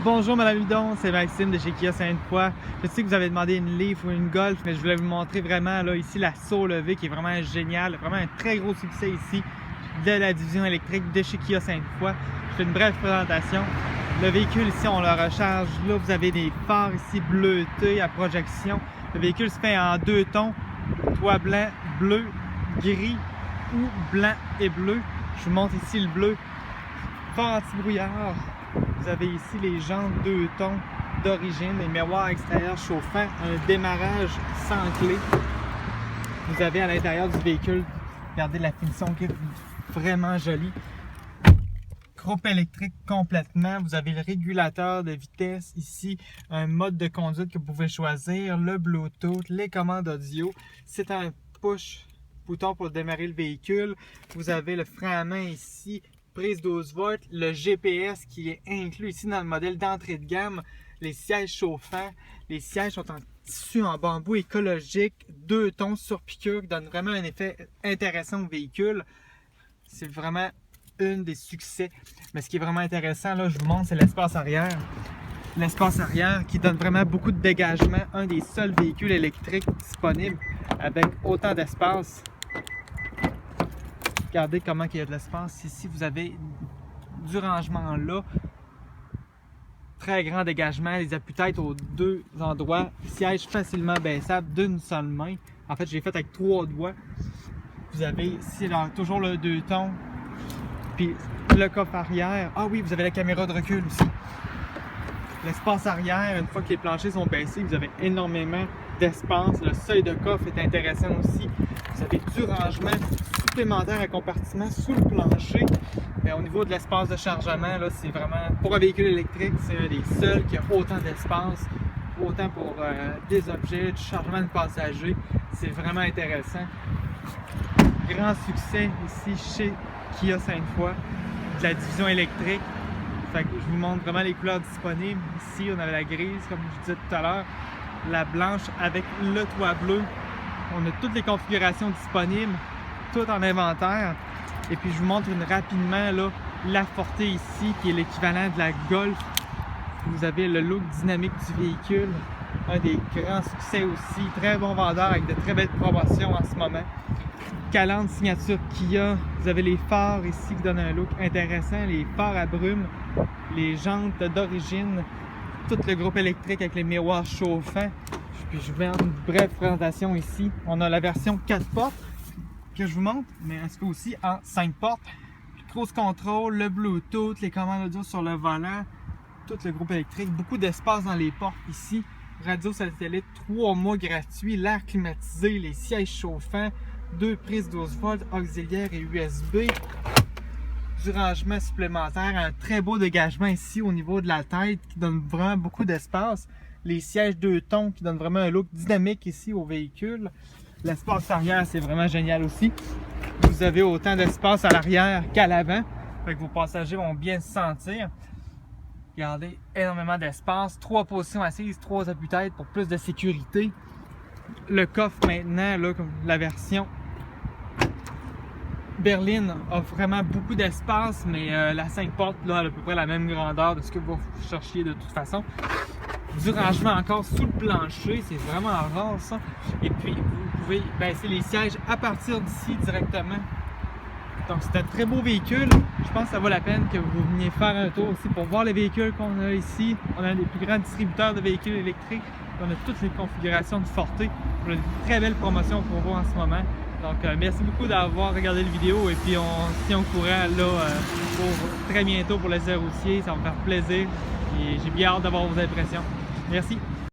Bonjour Madame Hudon, c'est Maxime de chez Kia Sainte-Foy. Je sais que vous avez demandé une Leaf ou une Golf, mais je voulais vous montrer vraiment là, ici la Soul EV qui est vraiment géniale, vraiment un très gros succès ici de la division électrique de chez Kia Sainte-Foy. Je fais une brève présentation. Le véhicule ici, on le recharge. Là, vous avez des phares ici bleutés à projection. Le véhicule se fait en deux tons, toit blanc, bleu, gris ou blanc et bleu. Je vous montre ici le bleu. Phare anti-brouillard. Vous avez ici les jantes deux tons d'origine, les miroirs extérieurs chauffants, un démarrage sans clé. Vous avez à l'intérieur du véhicule, regardez la finition qui est vraiment jolie. Groupe électrique complètement. Vous avez le régulateur de vitesse ici, un mode de conduite que vous pouvez choisir, le Bluetooth, les commandes audio. C'est un push bouton pour démarrer le véhicule. Vous avez le frein à main ici, prise 12 volts, le GPS qui est inclus ici dans le modèle d'entrée de gamme, les sièges chauffants. Les sièges sont en tissu en bambou écologique, deux tons sur piqûre qui donne vraiment un effet intéressant au véhicule. C'est vraiment une des succès. Mais ce qui est vraiment intéressant, là, je vous montre, c'est l'espace arrière. L'espace arrière qui donne vraiment beaucoup de dégagement. Un des seuls véhicules électriques disponibles avec autant d'espace. Regardez comment il y a de l'espace. Ici, vous avez du rangement là. Très grand dégagement. Les appuis-têtes aux deux endroits. Siège facilement baissable d'une seule main. En fait, j'ai fait avec 3 doigts. Vous avez ici là, toujours le 2 tons. Puis le coffre arrière. Ah oui, vous avez la caméra de recul aussi. L'espace arrière, une fois que les planchers sont baissés, vous avez énormément d'espace. Le seuil de coffre est intéressant aussi. Vous avez du rangement supplémentaire à compartiment sous le plancher. Mais au niveau de l'espace de chargement, là, c'est vraiment, pour un véhicule électrique, c'est un des seuls qui a autant d'espace, autant pour des objets, du chargement de passagers. C'est vraiment intéressant. Grand succès ici chez Kia Sainte-Foy, de la division électrique. Fait que je vous montre vraiment les couleurs disponibles. Ici, on avait la grise, comme je disais tout à l'heure, la blanche avec le toit bleu. On a toutes les configurations disponibles, tout en inventaire. Et puis je vous montre rapidement là, la Forte ici, qui est l'équivalent de la Golf. Vous avez le look dynamique du véhicule, un des grands succès aussi, très bon vendeur avec de très belles promotions en ce moment. Calandre signature Kia, vous avez les phares ici qui donnent un look intéressant, les phares à brume, les jantes d'origine, tout le groupe électrique avec les miroirs chauffants. Puis je vous mets une brève présentation ici. On a la version 4 portes que je vous montre, mais ainsi que aussi en 5 portes. Cruise control, le Bluetooth, les commandes audio sur le volant, tout le groupe électrique, beaucoup d'espace dans les portes ici. Radio satellite, 3 mois gratuits, l'air climatisé, les sièges chauffants, 2 prises 12 volts, auxiliaires et USB. Du rangement supplémentaire, un très beau dégagement ici au niveau de la tête qui donne vraiment beaucoup d'espace. Les sièges 2 tons qui donnent vraiment un look dynamique ici au véhicule. L'espace arrière, c'est vraiment génial aussi. Vous avez autant d'espace à l'arrière qu'à l'avant. Fait que vos passagers vont bien se sentir. Regardez, énormément d'espace. 3 positions assises, 3 appuis-têtes pour plus de sécurité. Le coffre maintenant, là, comme la version berline a vraiment beaucoup d'espace, mais la 5 portes là, elle a à peu près la même grandeur de ce que vous cherchiez de toute façon. Du rangement encore sous le plancher, c'est vraiment rare ça. Et puis vous pouvez baisser les sièges à partir d'ici directement. Donc c'est un très beau véhicule. Je pense que ça vaut la peine que vous veniez faire un tour aussi pour voir les véhicules qu'on a ici. On a un des plus grands distributeurs de véhicules électriques. On a toutes les configurations de Forte. On a une très belle promotion pour vous en ce moment. Donc merci beaucoup d'avoir regardé la vidéo et puis on se tient au courant là pour très bientôt pour les airs routiers. Ça va me faire plaisir et j'ai bien hâte d'avoir vos impressions. Merci.